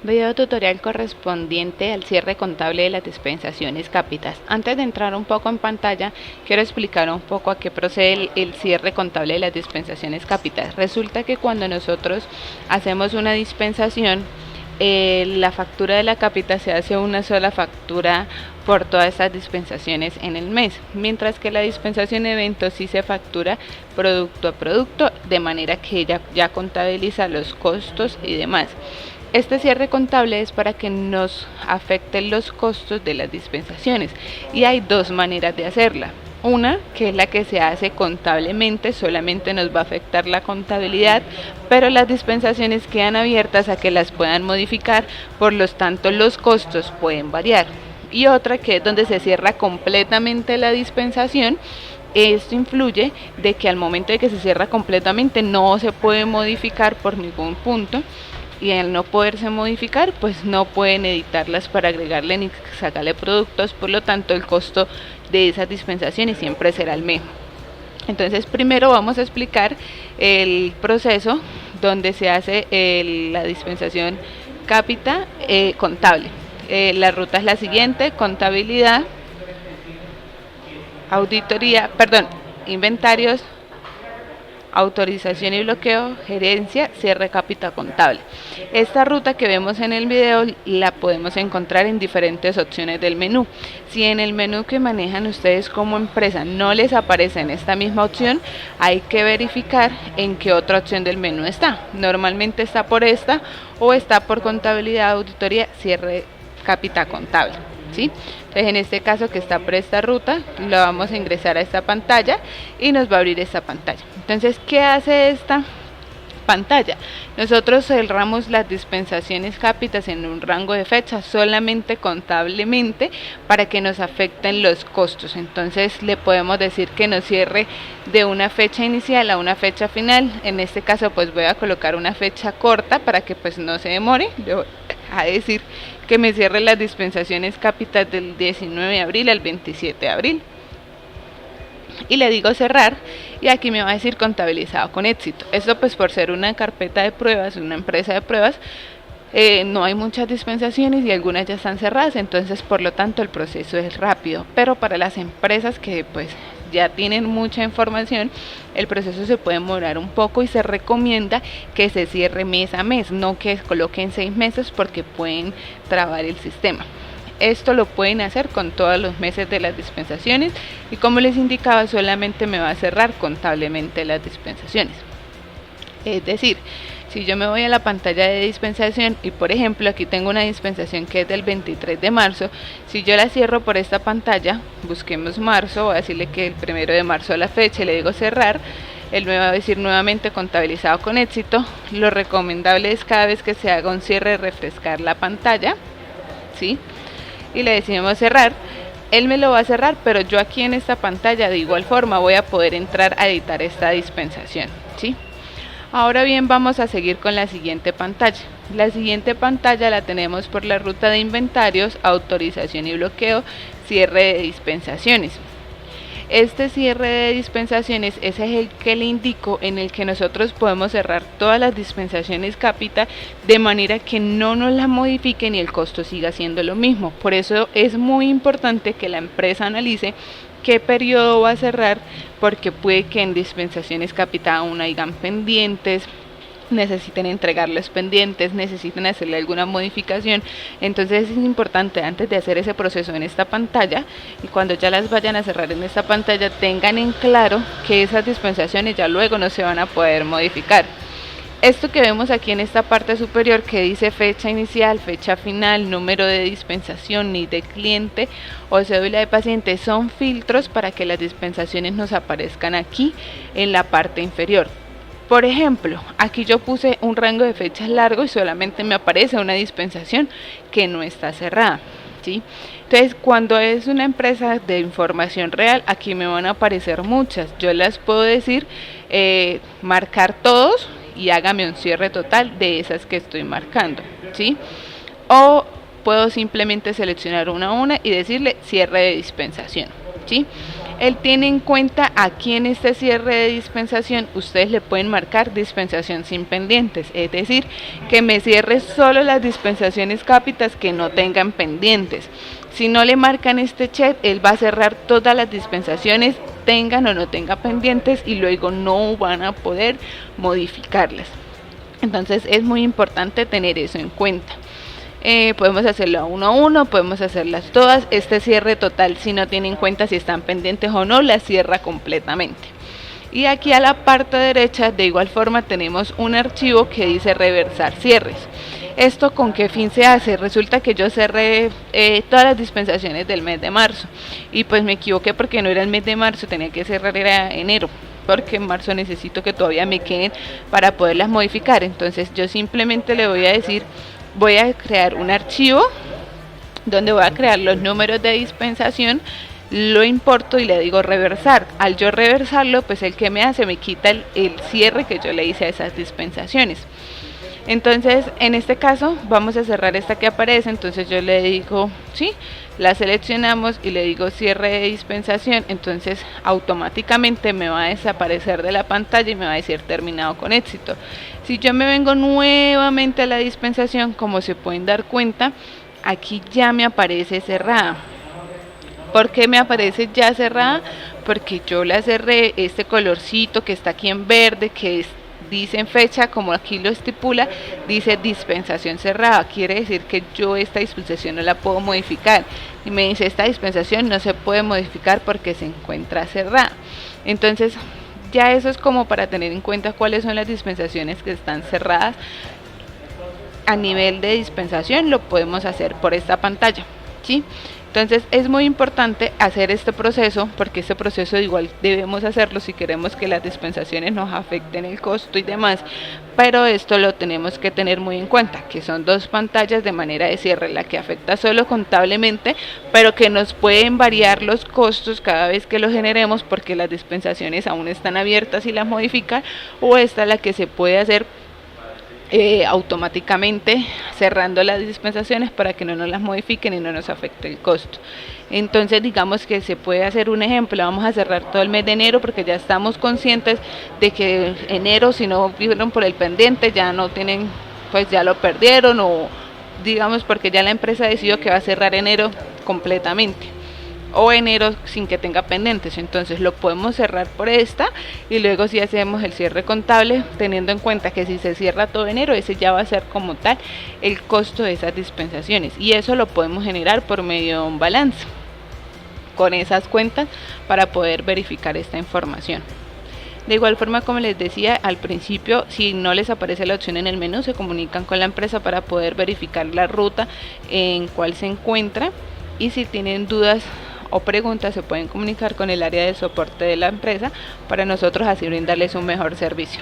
Video tutorial correspondiente al cierre contable de las dispensaciones Cápitas. Antes de entrar un poco en pantalla, quiero explicar un poco a qué procede el cierre contable de las dispensaciones Cápitas. Resulta que cuando nosotros hacemos una dispensación, la factura de la Cápita se hace una sola factura por todas estas dispensaciones en el mes, mientras que la dispensación de eventos sí se factura producto a producto, de manera que ella ya contabiliza los costos y demás. Este cierre contable es para que nos afecten los costos de las dispensaciones y hay dos maneras de hacerla. Una, que es la que se hace contablemente, solamente nos va a afectar la contabilidad, pero las dispensaciones quedan abiertas a que las puedan modificar, por lo tanto los costos pueden variar. Y otra, que es donde se cierra completamente la dispensación. Esto influye de que al momento de que se cierra completamente no se puede modificar por ningún punto, y al no poderse modificar, pues no pueden editarlas para agregarle ni sacarle productos, por lo tanto el costo de esas dispensaciones siempre será el mismo. Entonces primero vamos a explicar el proceso donde se hace la dispensación Cápita contable. La ruta es la siguiente: contabilidad, auditoría, inventarios, autorización y bloqueo, gerencia, cierre Cápita contable. Esta ruta que vemos en el video la podemos encontrar en diferentes opciones del menú. Si en el menú que manejan ustedes como empresa no les aparece en esta misma opción, hay que verificar en qué otra opción del menú está. Normalmente está por esta, o está por contabilidad, auditoría, cierre Cápita contable, ¿sí? Entonces en este caso, que está por esta ruta, lo vamos a ingresar a esta pantalla y nos va a abrir esta pantalla. Entonces, ¿qué hace esta pantalla? Nosotros cerramos las dispensaciones Cápitas en un rango de fecha, solamente contablemente, para que nos afecten los costos. Entonces le podemos decir que nos cierre de una fecha inicial a una fecha final. En este caso pues voy a colocar una fecha corta para que pues no se demore. Le voy a decir que me cierre las dispensaciones Cápitas del 19 de abril al 27 de abril. Y le digo cerrar, y aquí me va a decir contabilizado con éxito. Esto pues por ser una carpeta de pruebas, una empresa de pruebas, no hay muchas dispensaciones y algunas ya están cerradas, entonces por lo tanto el proceso es rápido. Pero para las empresas que pues ya tienen mucha información, el proceso se puede demorar un poco y se recomienda que se cierre mes a mes, no que coloquen 6 meses porque pueden trabar el sistema. Esto lo pueden hacer con todos los meses de las dispensaciones, y como les indicaba, solamente me va a cerrar contablemente las dispensaciones. Es decir, si yo me voy a la pantalla de dispensación y por ejemplo aquí tengo una dispensación que es del 23 de marzo, si yo la cierro por esta pantalla, busquemos marzo, voy a decirle que el 1 de marzo a la fecha y le digo cerrar, él me va a decir nuevamente contabilizado con éxito. Lo recomendable es cada vez que se haga un cierre refrescar la pantalla, ¿sí? Y le decimos cerrar, él me lo va a cerrar, pero yo aquí en esta pantalla de igual forma voy a poder entrar a editar esta dispensación, ¿sí? Ahora bien, vamos a seguir con la siguiente pantalla. La siguiente pantalla la tenemos por la ruta de inventarios, autorización y bloqueo, cierre de dispensaciones. Este cierre de dispensaciones ese es el que le indico, en el que nosotros podemos cerrar todas las dispensaciones Cápita de manera que no nos la modifiquen y el costo siga siendo lo mismo. Por eso es muy importante que la empresa analice qué periodo va a cerrar, porque puede que en dispensaciones Cápita aún hayan pendientes, necesiten entregar los pendientes, necesiten hacerle alguna modificación. Entonces es importante, antes de hacer ese proceso en esta pantalla, y cuando ya las vayan a cerrar en esta pantalla, tengan en claro que esas dispensaciones ya luego no se van a poder modificar. Esto que vemos aquí en esta parte superior, que dice fecha inicial, fecha final, número de dispensación, NID de cliente o cédula de paciente, son filtros para que las dispensaciones nos aparezcan aquí en la parte inferior. Por ejemplo, aquí yo puse un rango de fechas largo y solamente me aparece una dispensación que no está cerrada, ¿sí? Entonces, cuando es una empresa de información real, aquí me van a aparecer muchas. Yo las puedo decir, marcar todos y hágame un cierre total de esas que estoy marcando, ¿sí? O puedo simplemente seleccionar una a una y decirle cierre de dispensación, ¿sí? Él tiene en cuenta aquí en este cierre de dispensación, ustedes le pueden marcar dispensación sin pendientes, es decir, que me cierre solo las dispensaciones cápitas que no tengan pendientes. Si no le marcan este check, él va a cerrar todas las dispensaciones, tengan o no tengan pendientes, y luego no van a poder modificarlas. Entonces es muy importante tener eso en cuenta. Podemos hacerlo a uno, podemos hacerlas todas. Este cierre total, si no tiene en cuenta si están pendientes o no, la cierra completamente. Y aquí a la parte derecha, de igual forma, tenemos un archivo que dice reversar cierres. ¿Esto con qué fin se hace? Resulta que yo cerré todas las dispensaciones del mes de marzo y pues me equivoqué porque no era el mes de marzo, tenía que cerrar era enero, porque en marzo necesito que todavía me queden para poderlas modificar. Entonces yo simplemente le voy a decir, voy a crear un archivo donde voy a crear los números de dispensación, lo importo y le digo reversar. Al yo reversarlo, pues el que me hace, me quita el cierre que yo le hice a esas dispensaciones. Entonces en este caso vamos a cerrar esta que aparece, entonces yo le digo sí, la seleccionamos y le digo cierre de dispensación, entonces automáticamente me va a desaparecer de la pantalla y me va a decir terminado con éxito. Si yo me vengo nuevamente a la dispensación, como se pueden dar cuenta, aquí ya me aparece cerrada. ¿Por qué me aparece ya cerrada? Porque yo la cerré, este colorcito que está aquí en verde, que dice en fecha, como aquí lo estipula, dice dispensación cerrada, quiere decir que yo esta dispensación no la puedo modificar, y me dice esta dispensación no se puede modificar porque se encuentra cerrada. Entonces ya eso es como para tener en cuenta cuáles son las dispensaciones que están cerradas. A nivel de dispensación lo podemos hacer por esta pantalla, ¿sí? Entonces es muy importante hacer este proceso, porque este proceso igual debemos hacerlo si queremos que las dispensaciones nos afecten el costo y demás, pero esto lo tenemos que tener muy en cuenta, que son dos pantallas de manera de cierre, la que afecta solo contablemente, pero que nos pueden variar los costos cada vez que lo generemos, porque las dispensaciones aún están abiertas y las modifican, o esta la que se puede hacer automáticamente cerrando las dispensaciones para que no nos las modifiquen y no nos afecte el costo. Entonces digamos que se puede hacer un ejemplo, vamos a cerrar todo el mes de enero porque ya estamos conscientes de que enero, si no vieron por el pendiente, ya no tienen, pues ya lo perdieron, o digamos porque ya la empresa decidió que va a cerrar enero completamente o enero sin que tenga pendientes. Entonces lo podemos cerrar por esta, y luego si hacemos el cierre contable, teniendo en cuenta que si se cierra todo enero, ese ya va a ser como tal el costo de esas dispensaciones, y eso lo podemos generar por medio de un balance con esas cuentas para poder verificar esta información. De igual forma, como les decía al principio, si no les aparece la opción en el menú, se comunican con la empresa para poder verificar la ruta en cuál se encuentra, y si tienen dudas o preguntas se pueden comunicar con el área de soporte de la empresa para nosotros así brindarles un mejor servicio.